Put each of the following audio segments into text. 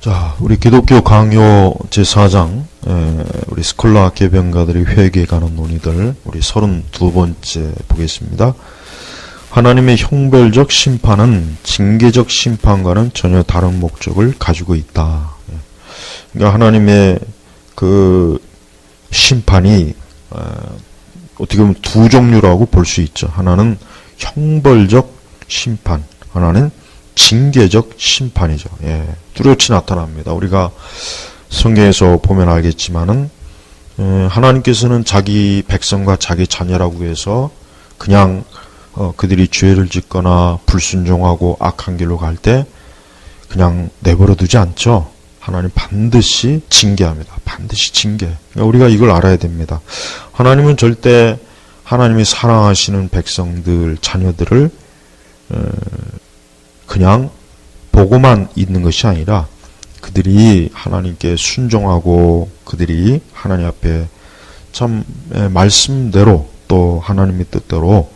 자, 우리 기독교 강요 제4장, 우리 스콜라 개병가들이 회개에 관한 논의들, 우리 32번째 보겠습니다. 하나님의 형벌적 심판은 징계적 심판과는 전혀 다른 목적을 가지고 있다. 그러니까 하나님의 그 심판이, 어떻게 보면 두 종류라고 볼 수 있죠. 하나는 형벌적 심판, 하나는 징계적 심판이죠. 뚜렷이 나타납니다. 우리가 성경에서 보면 알겠지만은, 하나님께서는 자기 백성과 자기 자녀라고 해서 그냥 그들이 죄를 짓거나 불순종하고 악한 길로 갈 때 그냥 내버려 두지 않죠. 하나님 반드시 징계합니다. 반드시 징계. 그러니까 우리가 이걸 알아야 됩니다. 하나님은 절대 하나님이 사랑하시는 백성들, 자녀들을 그냥 보고만 있는 것이 아니라 그들이 하나님께 순종하고 그들이 하나님 앞에 참 말씀대로 또 하나님의 뜻대로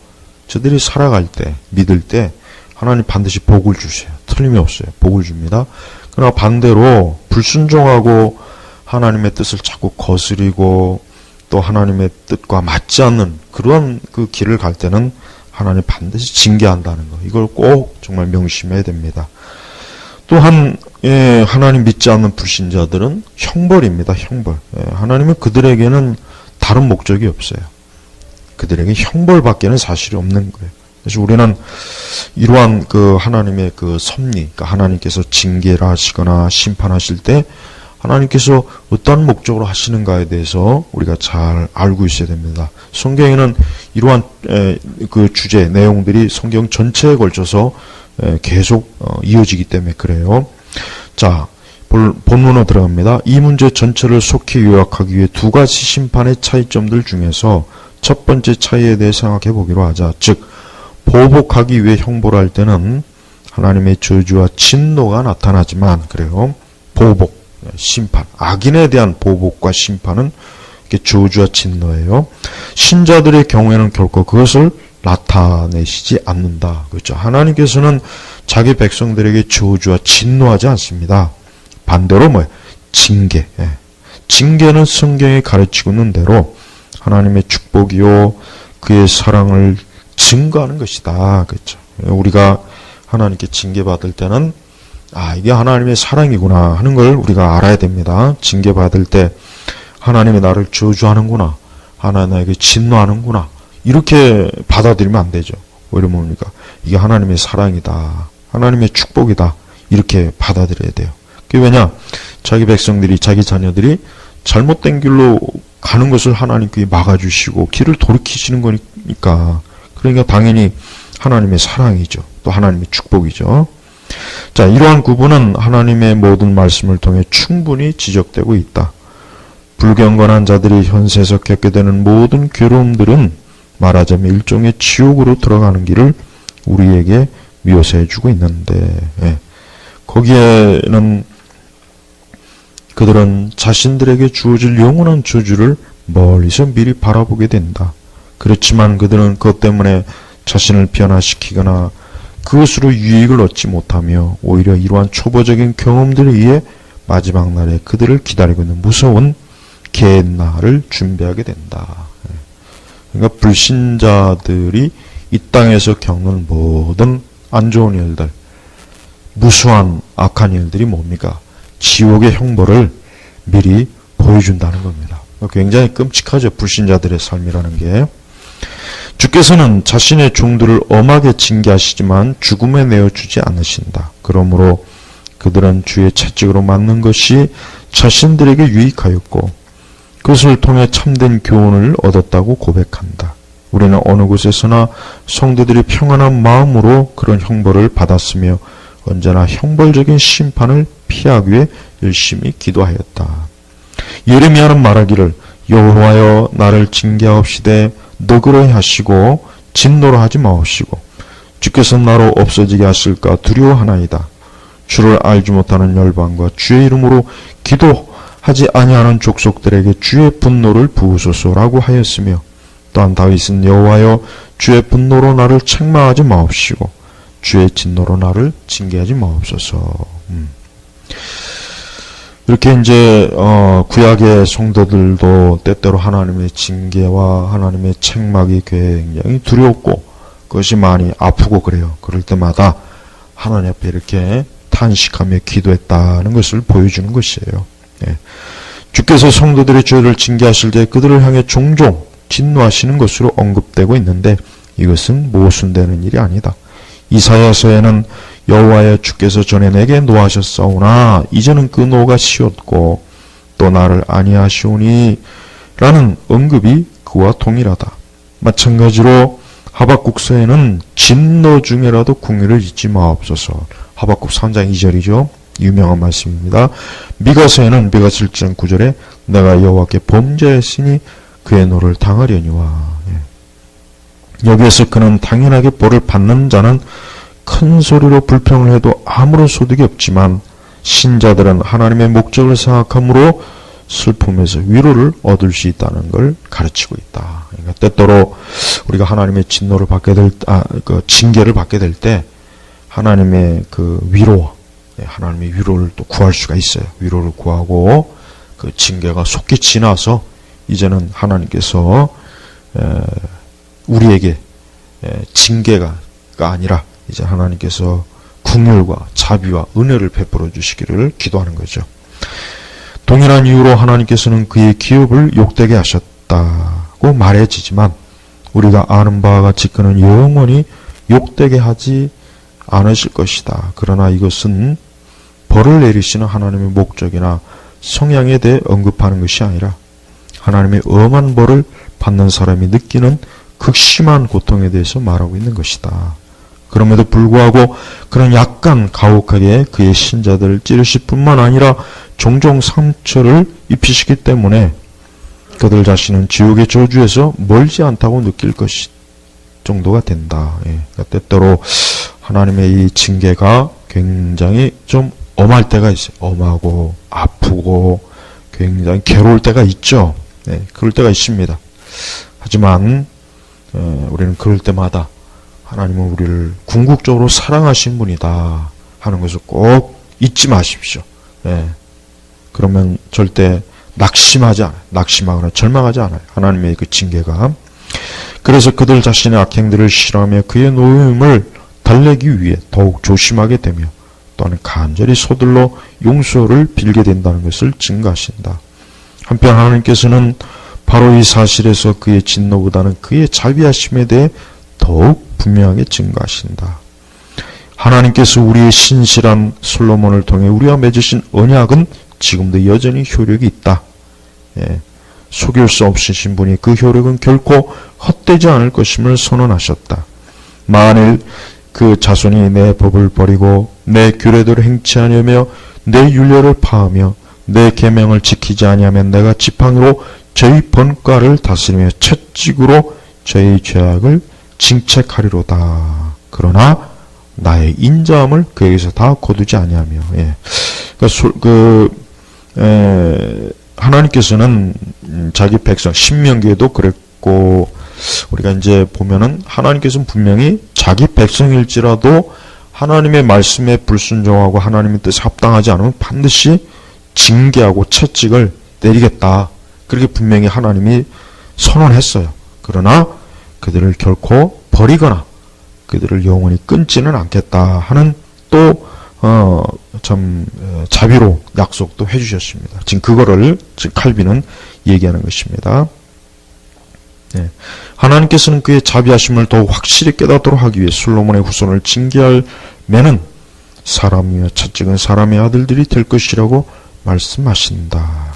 저들이 살아갈 때, 믿을 때 하나님 반드시 복을 주세요. 틀림이 없어요. 복을 줍니다. 그러나 반대로 불순종하고 하나님의 뜻을 자꾸 거스리고 또 하나님의 뜻과 맞지 않는 그런 그 길을 갈 때는 하나님 반드시 징계한다는 거. 이걸 꼭 정말 명심해야 됩니다. 또한 하나님 믿지 않는 불신자들은 형벌입니다. 형벌. 하나님은 그들에게는 다른 목적이 없어요. 그들에게 형벌밖에는 사실이 없는 거예요. 그래서 우리는 이러한 그 하나님의 그 섭리, 그러니까 하나님께서 징계를 하시거나 심판하실 때 하나님께서 어떤 목적으로 하시는가에 대해서 우리가 잘 알고 있어야 됩니다. 성경에는 이러한 그 주제, 내용들이 성경 전체에 걸쳐서 계속 이어지기 때문에 그래요. 자, 본문으로 들어갑니다. 이 문제 전체를 속히 요약하기 위해 두 가지 심판의 차이점들 중에서 첫 번째 차이에 대해 생각해 보기로 하자. 즉, 보복하기 위해 형벌을 할 때는 하나님의 저주와 진노가 나타나지만, 그래요. 보복, 심판, 악인에 대한 보복과 심판은 저주와 진노예요. 신자들의 경우에는 결코 그것을 나타내시지 않는다. 그렇죠. 하나님께서는 자기 백성들에게 저주와 진노하지 않습니다. 반대로 징계. 징계는 성경이 가르치고 있는 대로 하나님의 축복이요 그의 사랑을 증거하는 것이다. 그렇죠. 우리가 하나님께 징계받을 때는 이게 하나님의 사랑이구나 하는 걸 우리가 알아야 됩니다. 징계받을 때 하나님이 나를 저주하는구나, 하나님 나에게 진노하는구나, 이렇게 받아들이면 안 되죠. 오히려 뭡니까? 이게 하나님의 사랑이다, 하나님의 축복이다, 이렇게 받아들여야 돼요. 그게 왜냐? 자기 백성들이, 자기 자녀들이 잘못된 길로 가는 것을 하나님께 막아주시고 길을 돌이키시는 거니까, 그러니까 당연히 하나님의 사랑이죠. 또 하나님의 축복이죠. 자, 이러한 구분은 하나님의 모든 말씀을 통해 충분히 지적되고 있다. 불경건한 자들이 현세에서 겪게 되는 모든 괴로움들은 말하자면 일종의 지옥으로 들어가는 길을 우리에게 묘사해주고 있는데, 거기에는 그들은 자신들에게 주어질 영원한 저주를 멀리서 미리 바라보게 된다. 그렇지만 그들은 그것 때문에 자신을 변화시키거나 그것으로 유익을 얻지 못하며 오히려 이러한 초보적인 경험들에 의해 마지막 날에 그들을 기다리고 있는 무서운 겟날을 준비하게 된다. 그러니까 불신자들이 이 땅에서 겪는 모든 안 좋은 일들, 무수한 악한 일들이 뭡니까? 지옥의 형벌을 미리 보여준다는 겁니다. 굉장히 끔찍하죠. 불신자들의 삶이라는 게. 주께서는 자신의 종들을 엄하게 징계하시지만 죽음에 내어주지 않으신다. 그러므로 그들은 주의 채찍으로 맞는 것이 자신들에게 유익하였고 그것을 통해 참된 교훈을 얻었다고 고백한다. 우리는 어느 곳에서나 성도들이 평안한 마음으로 그런 형벌을 받았으며 언제나 형벌적인 심판을 피하기 위해 열심히 기도하였다. 예레미야는 말하기를 여호와여 나를 징계하옵시되 너그러이 하시고 진노로 하지 마옵시고 주께서 나로 없어지게 하실까 두려워하나이다. 주를 알지 못하는 열방과 주의 이름으로 기도하지 아니하는 족속들에게 주의 분노를 부으소서라고 하였으며 또한 다윗은 여호와여 주의 분노로 나를 책망하지 마옵시고 주의 진노로 나를 징계하지 마옵소서. 이렇게 이제 구약의 성도들도 때때로 하나님의 징계와 하나님의 책망이 굉장히 두렵고 그것이 많이 아프고 그래요. 그럴 때마다 하나님 앞에 이렇게 탄식하며 기도했다는 것을 보여주는 것이에요. 예. 주께서 성도들의 죄를 징계하실 때 그들을 향해 종종 진노하시는 것으로 언급되고 있는데 이것은 모순되는 일이 아니다. 이사야서에는 여호와여 주께서 전에 내게 노하셨사오나 이제는 그 노가 쉬었고 또 나를 아니하시오니 라는 언급이 그와 동일하다. 마찬가지로 하박국서에는 진노 중에라도 궁유를 잊지 마옵소서. 하박국 3장 2절이죠. 유명한 말씀입니다. 미가서에는 미가 7장 9절에 내가 여호와께 범죄했으니 그의 노를 당하려니와. 여기에서 그는 당연하게 벌을 받는 자는 큰 소리로 불평을 해도 아무런 소득이 없지만 신자들은 하나님의 목적을 생각함으로 슬픔에서 위로를 얻을 수 있다는 걸 가르치고 있다. 그러니까 때때로 우리가 하나님의 진노를 받게 될, 징계를 받게 될 때 하나님의 그 위로, 하나님의 위로를 또 구할 수가 있어요. 위로를 구하고 그 징계가 속히 지나서 이제는 하나님께서 우리에게 징계가 아니라 이제 하나님께서 긍휼과 자비와 은혜를 베풀어 주시기를 기도하는 거죠. 동일한 이유로 하나님께서는 그의 기업을 욕되게 하셨다고 말해지지만 우리가 아는 바와 같이 그는 영원히 욕되게 하지 않으실 것이다. 그러나 이것은 벌을 내리시는 하나님의 목적이나 성향에 대해 언급하는 것이 아니라 하나님의 엄한 벌을 받는 사람이 느끼는 극심한 고통에 대해서 말하고 있는 것이다. 그럼에도 불구하고 그는 약간 가혹하게 그의 신자들을 찌르실 뿐만 아니라 종종 상처를 입히시기 때문에 그들 자신은 지옥의 저주에서 멀지 않다고 느낄 것이 정도가 된다. 그러니까 때때로 하나님의 이 징계가 굉장히 좀 엄할 때가 있어요. 엄하고 아프고 굉장히 괴로울 때가 있죠. 그럴 때가 있습니다. 하지만 우리는 그럴 때마다 하나님은 우리를 궁극적으로 사랑하신 분이다 하는 것을 꼭 잊지 마십시오. 그러면 절대 낙심하지 않아요. 낙심하거나 절망하지 않아요. 하나님의 그 징계가. 그래서 그들 자신의 악행들을 싫어하며 그의 노임을 달래기 위해 더욱 조심하게 되며 또한 간절히 서둘러 용서를 빌게 된다는 것을 증거하신다. 한편 하나님께서는 바로 이 사실에서 그의 진노보다는 그의 자비하심에 대해 더욱 분명하게 증거하신다. 하나님께서 우리의 신실한 솔로몬을 통해 우리와 맺으신 언약은 지금도 여전히 효력이 있다. 속일 수 없으신 분이 그 효력은 결코 헛되지 않을 것임을 선언하셨다. 만일 그 자손이 내 법을 버리고 내 규례대로 행치 아니하며 내 율례를 파하며 내 계명을 지키지 아니하면 내가 지팡이로 저희 번과를 다스리며 채찍으로 저희 죄악을 징책하리로다. 그러나 나의 인자함을 그에게서 다 거두지 아니하며. 하나님께서는 자기 백성 신명기에도 그랬고 우리가 이제 보면은 하나님께서는 분명히 자기 백성일지라도 하나님의 말씀에 불순종하고 하나님의 뜻에 합당하지 않으면 반드시 징계하고 채찍을 내리겠다. 그렇게 분명히 하나님이 선언했어요. 그러나 그들을 결코 버리거나 그들을 영원히 끊지는 않겠다 하는 또 참 자비로 약속도 해주셨습니다. 지금 그거를 지금 칼빈은 얘기하는 것입니다. 하나님께서는 그의 자비하심을 더욱 확실히 깨닫도록 하기 위해 솔로몬의 후손을 징계할 매는 사람이며 채찍은 사람의 아들들이 될 것이라고 말씀하신다.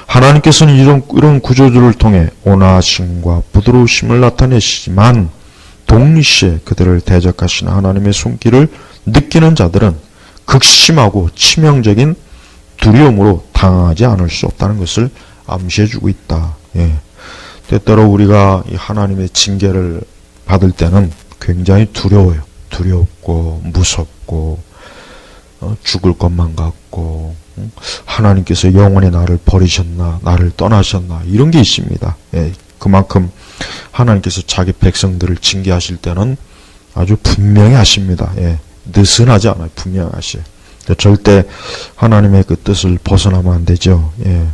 하나님께서는 이런 구조들을 통해 온화하심과 부드러우심을 나타내시지만 동시에 그들을 대적하시는 하나님의 손길을 느끼는 자들은 극심하고 치명적인 두려움으로 당하지 않을 수 없다는 것을 암시해주고 있다. 때때로 우리가 이 하나님의 징계를 받을 때는 굉장히 두려워요. 두렵고 무섭고 죽을 것만 같고 하나님께서 영원히 나를 버리셨나 나를 떠나셨나 이런 게 있습니다. 그만큼 하나님께서 자기 백성들을 징계하실 때는 아주 분명히 하십니다. 느슨하지 않아요. 분명히 하셔요. 절대 하나님의 그 뜻을 벗어나면 안 되죠. 예.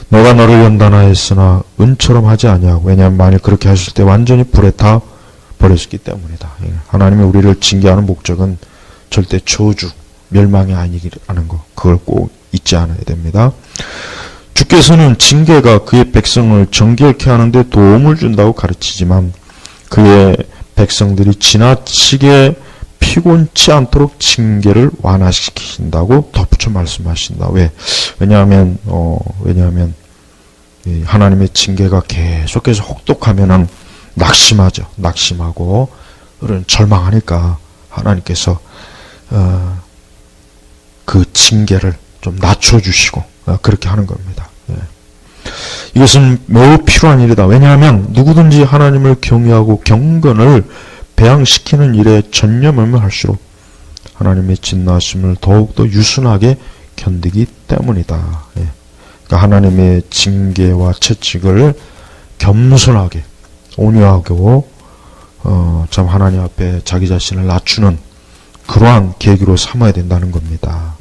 너가 너를 연단하였으나 은처럼 하지 아니하고, 왜냐하면 만일 그렇게 하실 때 완전히 불에 타 버렸기 때문이다. 예. 하나님이 우리를 징계하는 목적은 절대 저주, 멸망이 아니라는 거, 그걸 꼭 잊지 않아야 됩니다. 주께서는 징계가 그의 백성을 정결케 하는데 도움을 준다고 가르치지만 그의 백성들이 지나치게 피곤치 않도록 징계를 완화시키신다고 덧붙여 말씀하신다. 왜냐하면 하나님의 징계가 계속해서 혹독하면은 낙심하죠. 낙심하고 절망하니까 하나님께서 그 징계를 좀 낮춰주시고 그렇게 하는 겁니다. 예. 이것은 매우 필요한 일이다. 왜냐하면 누구든지 하나님을 경외하고 경건을 배양시키는 일에 전념을 할수록 하나님의 진노하심을 더욱더 유순하게 견디기 때문이다. 예. 그러니까 하나님의 징계와 채찍을 겸손하게 온유하고 참 하나님 앞에 자기 자신을 낮추는 그러한 계기로 삼아야 된다는 겁니다.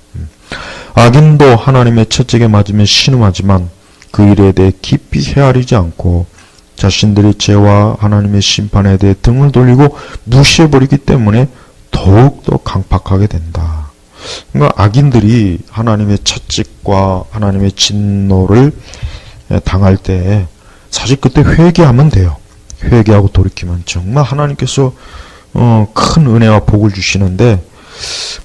악인도 하나님의 채찍에 맞으면 신음하지만 그 일에 대해 깊이 헤아리지 않고 자신들의 죄와 하나님의 심판에 대해 등을 돌리고 무시해버리기 때문에 더욱더 강팍하게 된다. 그러니까 악인들이 하나님의 채찍과 하나님의 진노를 당할 때 사실 그때 회개하면 돼요. 회개하고 돌이키면 정말 하나님께서 큰 은혜와 복을 주시는데,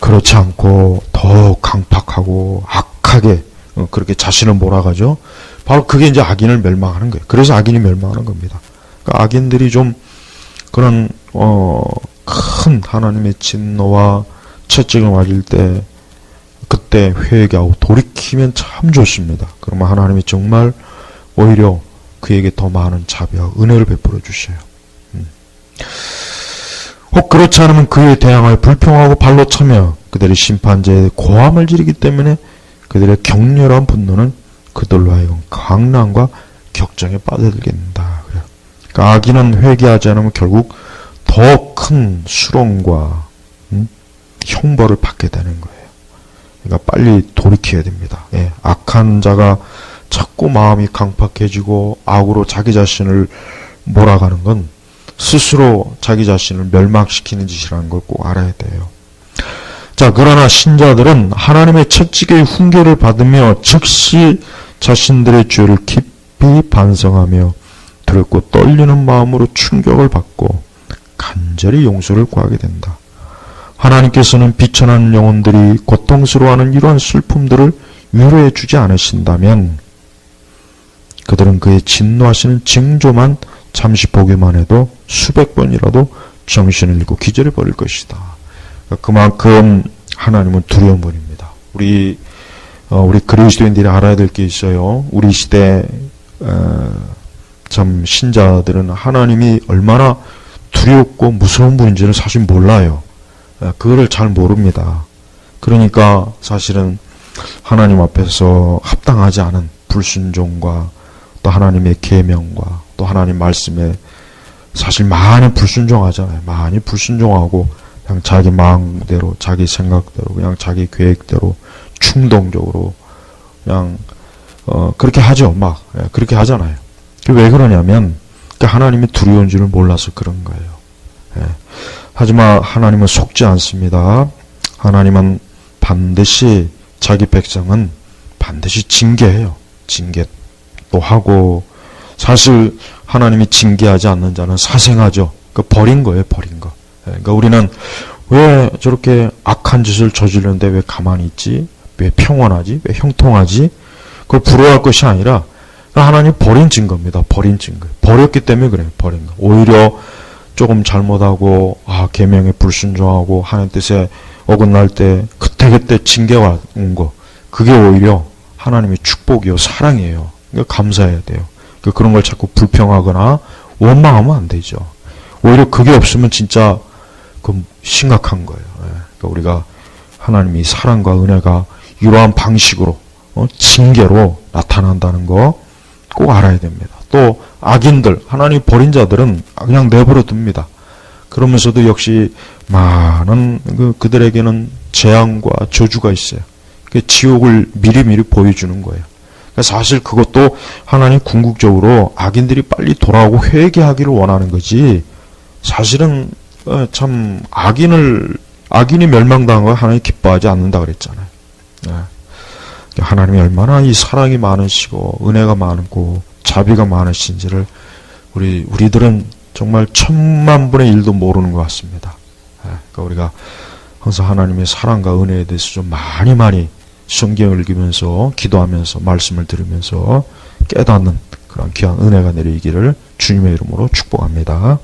그렇지 않고 더 강팍하고 악하게 그렇게 자신을 몰아가죠. 바로 그게 이제 악인을 멸망하는 거예요. 그래서 악인이 멸망하는 겁니다. 그러니까 악인들이 좀 그런 큰 하나님의 진노와 채찍을 맞을 때 그때 회개하고 돌이키면 참 좋습니다. 그러면 하나님이 정말 오히려 그에게 더 많은 자비와 은혜를 베풀어 주셔요. 혹 그렇지 않으면 그에 대항하여 불평하고 발로 차며 그들의 심판자에 고함을 지르기 때문에 그들의 격렬한 분노는 그들로 하여금 강난과 격정에 빠져들게 된다. 그러니까 악인은 회개하지 않으면 결국 더 큰 수렁과 형벌을 받게 되는 거예요. 그러니까 빨리 돌이켜야 됩니다. 예, 악한 자가 자꾸 마음이 강팍해지고 악으로 자기 자신을 몰아가는 건 스스로 자기 자신을 멸망시키는 짓이라는 걸 꼭 알아야 돼요. 자, 그러나 신자들은 하나님의 채찍의 훈계를 받으며 즉시 자신들의 죄를 깊이 반성하며 두렵고 떨리는 마음으로 충격을 받고 간절히 용서를 구하게 된다. 하나님께서는 비천한 영혼들이 고통스러워하는 이러한 슬픔들을 위로해 주지 않으신다면 그들은 그의 진노하시는 징조만 잠시 보기만 해도 수백 번이라도 정신을 잃고 기절해 버릴 것이다. 그만큼 하나님은 두려운 분입니다. 우리 그리스도인들이 알아야 될 게 있어요. 우리 시대 참 신자들은 하나님이 얼마나 두렵고 무서운 분인지를 사실 몰라요. 그거를 잘 모릅니다. 그러니까 사실은 하나님 앞에서 합당하지 않은 불순종과 또 하나님의 계명과 또 하나님 말씀에 사실 많이 불순종하잖아요. 많이 불순종하고 그냥 자기 마음대로, 자기 생각대로, 그냥 자기 계획대로 충동적으로 그냥 그렇게 하죠. 막 그렇게 하잖아요. 왜 그러냐면 하나님이 두려운 줄을 몰라서 그런 거예요. 하지만 하나님은 속지 않습니다. 하나님은 반드시 자기 백성은 반드시 징계해요. 징계도 하고, 사실 하나님이 징계하지 않는 자는 사생하죠. 버린 거예요, 버린 거. 그러니까 우리는 왜 저렇게 악한 짓을 저지르는데 왜 가만히 있지? 왜 평온하지? 왜 형통하지? 그걸 부러워할 것이 아니라 하나님 버린 증거입니다. 버린 증거. 버렸기 때문에 그래요. 버린 거. 오히려 조금 잘못하고 계명에 불순종하고 하나님 뜻에 어긋날 때 그때그때 징계가 온 거, 그게 오히려 하나님의 축복이요 사랑이에요. 그러니까 감사해야 돼요. 그런 걸 자꾸 불평하거나 원망하면 안 되죠. 오히려 그게 없으면 진짜 심각한 거예요. 그러니까 우리가 하나님의 사랑과 은혜가 이러한 방식으로 징계로 나타난다는 거 꼭 알아야 됩니다. 또 악인들, 하나님 버린 자들은 그냥 내버려 둡니다. 그러면서도 역시 많은 그들에게는 재앙과 저주가 있어요. 그 지옥을 미리미리 보여주는 거예요. 사실 그것도 하나님 궁극적으로 악인들이 빨리 돌아오고 회개하기를 원하는 거지, 사실은 참 악인이 멸망당한 걸 하나님 기뻐하지 않는다 그랬잖아요. 하나님이 얼마나 이 사랑이 많으시고 은혜가 많고 자비가 많으신지를 우리들은 정말 10,000,000분의 1도 모르는 것 같습니다. 그러니까 우리가 항상 하나님의 사랑과 은혜에 대해서 좀 많이 성경을 읽으면서 기도하면서 말씀을 들으면서 깨닫는 그런 귀한 은혜가 내리기를 주님의 이름으로 축복합니다.